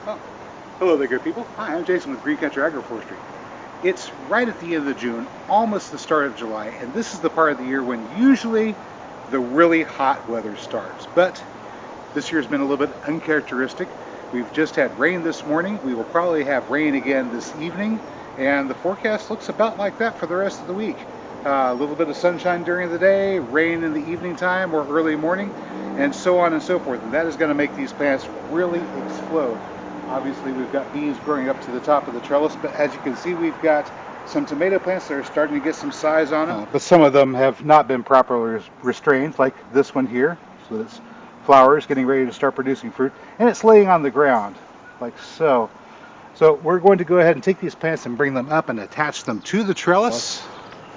Oh, hello there, good people. Hi, I'm Jason with Green Country Agroforestry. It's right at the end of June, almost the start of July, and this is the part of the year when usually the really hot weather starts. But this year's been a little bit uncharacteristic. We've just had rain this morning. We will probably have rain again this evening, and the forecast looks about like that for the rest of the week. A little bit of sunshine during the day, rain in the evening time or early morning, and so on and so forth. And that is going to make these plants really explode. Obviously, we've got beans growing up to the top of the trellis, but as you can see, we've got some tomato plants that are starting to get some size on them. But some of them have not been properly restrained, like this one here. So it's flowers getting ready to start producing fruit, and it's laying on the ground, like so. So we're going to go ahead and take these plants and bring them up and attach them to the trellis.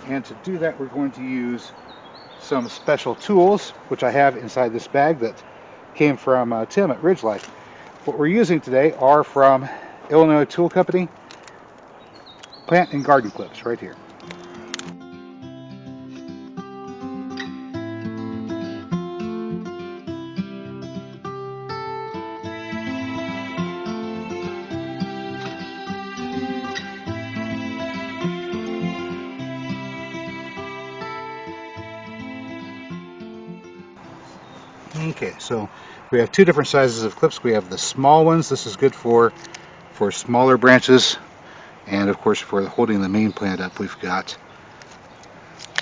And to do that, we're going to use some special tools, which I have inside this bag that came from Tim at Ridgelight. What we're using today are from Illinois Tool Company plant and garden clips right here. Okay, so we have two different sizes of clips. We have the small ones. This is good for smaller branches, and of course for holding the main plant up, we've got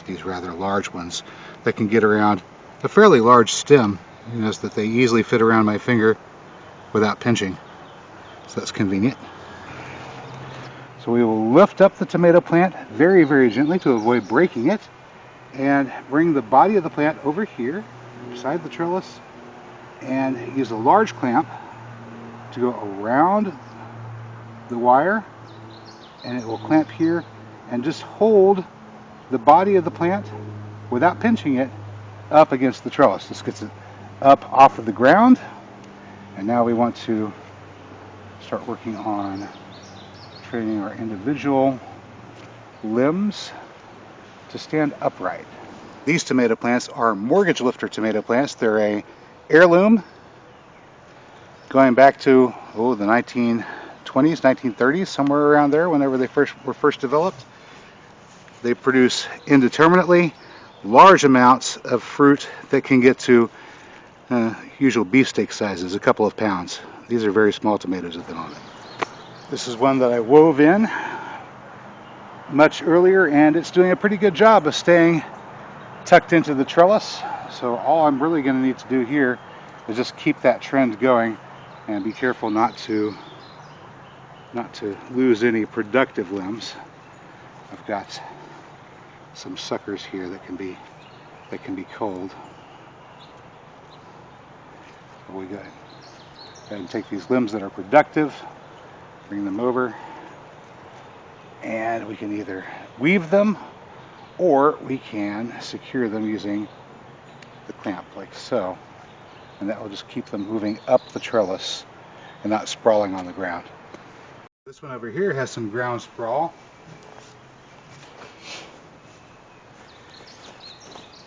these rather large ones that can get around a fairly large stem. You notice that they easily fit around my finger without pinching, so that's convenient. So we will lift up the tomato plant very, very gently to avoid breaking it, and bring the body of the plant over here beside the trellis, and use a large clamp to go around the wire, and it will clamp here and just hold the body of the plant without pinching it up against the trellis. This gets it up off of the ground, and now we want to start working on training our individual limbs to stand upright. These tomato plants are mortgage lifter tomato plants. They're a heirloom going back to the 1920s, 1930s, somewhere around there, whenever they were first developed. They produce indeterminately large amounts of fruit that can get to usual beefsteak sizes, a couple of pounds. These are very small tomatoes at the moment. This is one that I wove in much earlier, and it's doing a pretty good job of staying tucked into the trellis. So all I'm really going to need to do here is just keep that trend going and be careful not to lose any productive limbs. I've got some suckers here that can be culled. So we go ahead and take these limbs that are productive, bring them over, and we can either weave them or we can secure them using the clamp like so, and that will just keep them moving up the trellis and not sprawling on the ground. This one over here has some ground sprawl.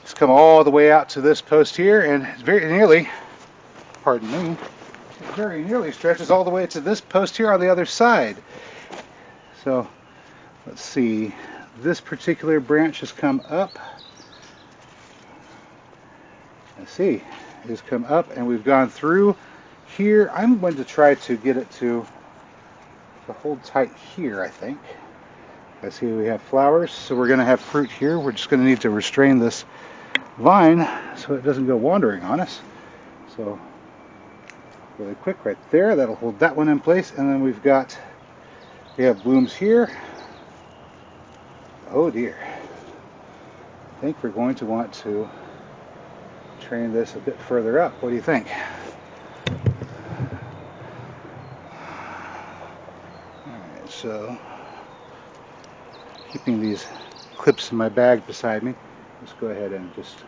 It's come all the way out to this post here, and it's very nearly, pardon me, it very nearly stretches all the way to this post here on the other side. So let's see, this particular branch has come up. Let's see, it has come up, and we've gone through here. I'm going to try to get it to hold tight here, I think. I see we have flowers, so we're going to have fruit here. We're just going to need to restrain this vine so it doesn't go wandering on us. So really quick right there, that'll hold that one in place, and then we have blooms here. Oh dear. I think we're going to want to train this a bit further up. What do you think? Alright, so keeping these clips in my bag beside me, let's go ahead and just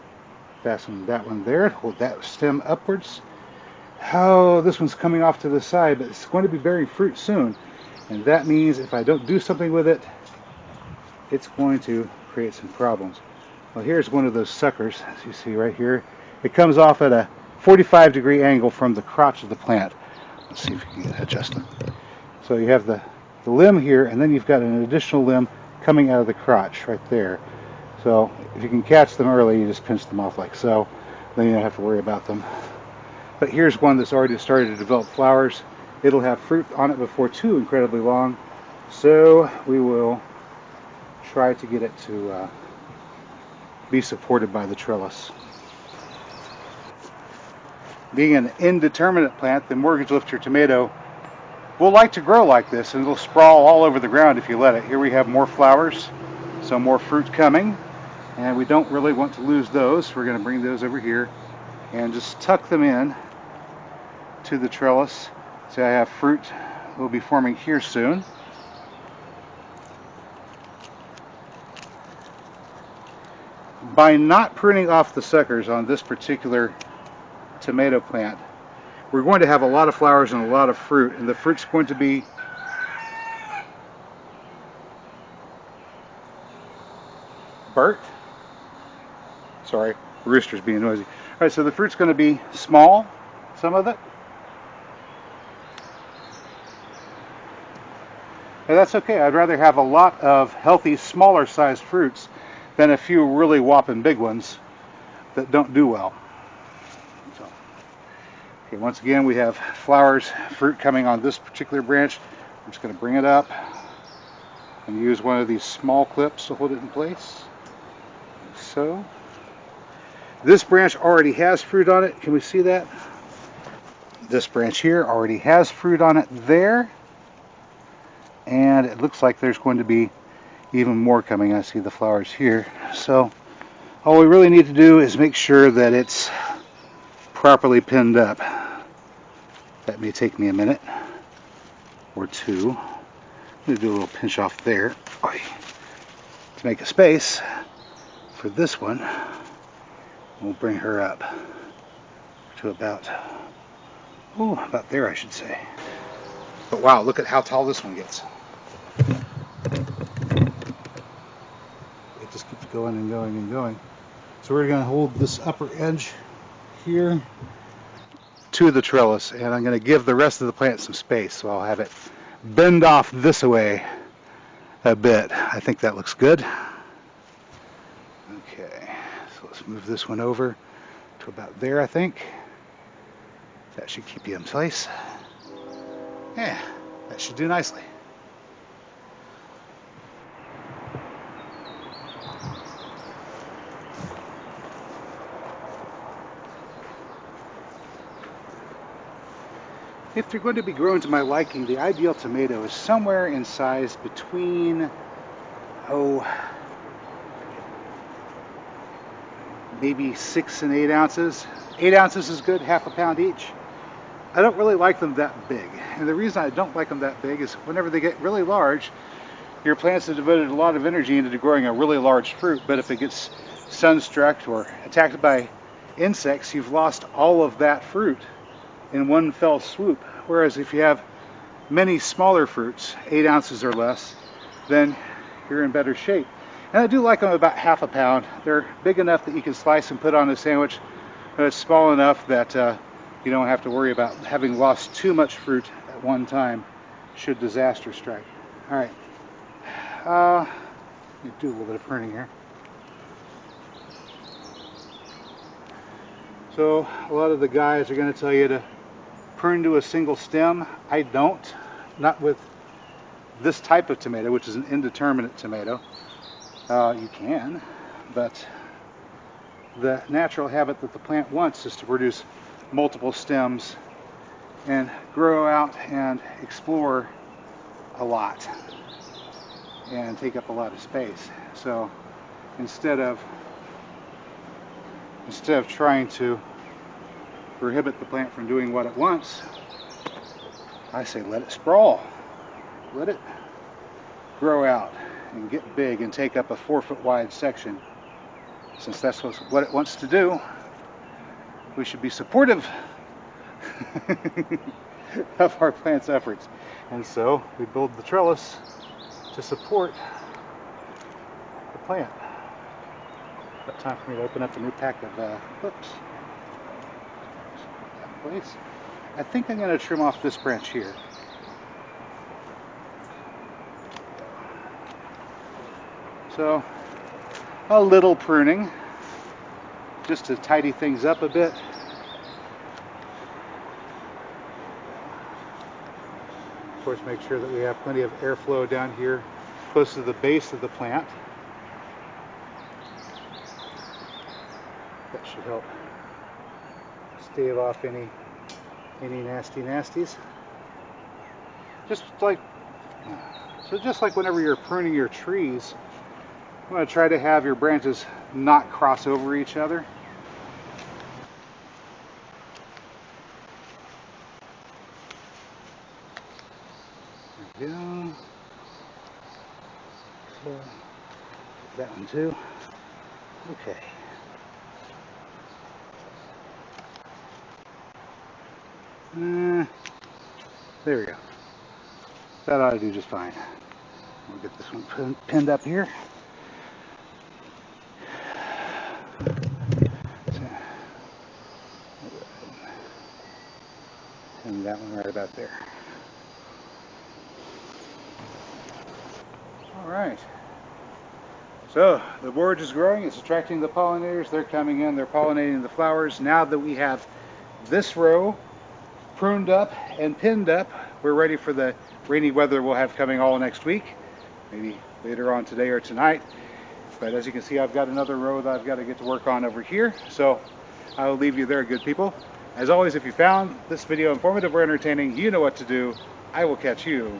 fasten that one there, hold that stem upwards. Oh, this one's coming off to the side, but it's going to be bearing fruit soon, and that means if I don't do something with it, it's going to create some problems. Well, here's one of those suckers, as you see right here. It comes off at a 45-degree angle from the crotch of the plant. Let's see if you can adjust them. So you have the limb here, and then you've got an additional limb coming out of the crotch right there. So if you can catch them early, you just pinch them off like so. Then you don't have to worry about them. But here's one that's already started to develop flowers. It'll have fruit on it before too incredibly long. So we will try to get it to be supported by the trellis. Being an indeterminate plant, the mortgage lifter tomato will like to grow like this, and it'll sprawl all over the ground if you let it. Here we have more flowers, so more fruit coming, and we don't really want to lose those. We're going to bring those over here and just tuck them in to the trellis. So I have fruit will be forming here soon. By not pruning off the suckers on this particular tomato plant, we're going to have a lot of flowers and a lot of fruit, and the fruit's going to be Bert? Sorry, the rooster's being noisy. Alright, so the fruit's going to be small, some of it. And that's okay. I'd rather have a lot of healthy, smaller sized fruits than a few really whopping big ones that don't do well. So, okay, once again, we have flowers, fruit coming on this particular branch. I'm just going to bring it up and use one of these small clips to hold it in place. So, this branch already has fruit on it. Can we see that? This branch here already has fruit on it there. And it looks like there's going to be even more coming. I see the flowers here. So all we really need to do is make sure that it's properly pinned up. That may take me a minute or two. I'm going to do a little pinch off there to make a space for this one. We'll bring her up to about there, I should say. But wow, look at how tall this one gets. It just keeps going and going and going. So we're going to hold this upper edge here to the trellis, and I'm going to give the rest of the plant some space. So I'll have it bend off this way a bit. I think that looks good. Okay, so let's move this one over to about there, I think. That should keep you in place. Yeah, that should do nicely. If they're going to be grown to my liking, the ideal tomato is somewhere in size between, maybe 6 and 8 ounces. 8 ounces is good, half a pound each. I don't really like them that big. And the reason I don't like them that big is whenever they get really large, your plants have devoted a lot of energy into growing a really large fruit, but if it gets sunstruck or attacked by insects, you've lost all of that fruit in one fell swoop. Whereas if you have many smaller fruits, 8 ounces or less, then you're in better shape. And I do like them about half a pound. They're big enough that you can slice and put on a sandwich, but it's small enough that you don't have to worry about having lost too much fruit at one time should disaster strike. All right, let me do a little bit of pruning here. So a lot of the guys are going to tell you to prune to a single stem. I don't, not with this type of tomato, which is an indeterminate tomato. You can, but the natural habit that the plant wants is to produce multiple stems and grow out and explore a lot and take up a lot of space. So instead of trying to prohibit the plant from doing what it wants, I say let it sprawl, let it grow out and get big and take up a 4-foot wide section. Since that's what it wants to do, we should be supportive of our plant's efforts. And so we build the trellis to support the plant. About time for me to open up a new pack of clips. Place. I think I'm going to trim off this branch here. So a little pruning just to tidy things up a bit. Of course, make sure that we have plenty of airflow down here close to the base of the plant. That should help stave off any nasties. Just like whenever you're pruning your trees, you want to try to have your branches not cross over each other. There we go. So, that one too. Okay. There we go. That ought to do just fine. We'll get this one pinned up here. And that one right about there. All right. So the borage is growing. It's attracting the pollinators. They're coming in. They're pollinating the flowers. Now that we have this row pruned up and pinned up, we're ready for the rainy weather we'll have coming all next week. Maybe later on today or tonight. But as you can see, I've got another row that I've got to get to work on over here. So I will leave you there, good people. As always, if you found this video informative or entertaining, you know what to do. I will catch you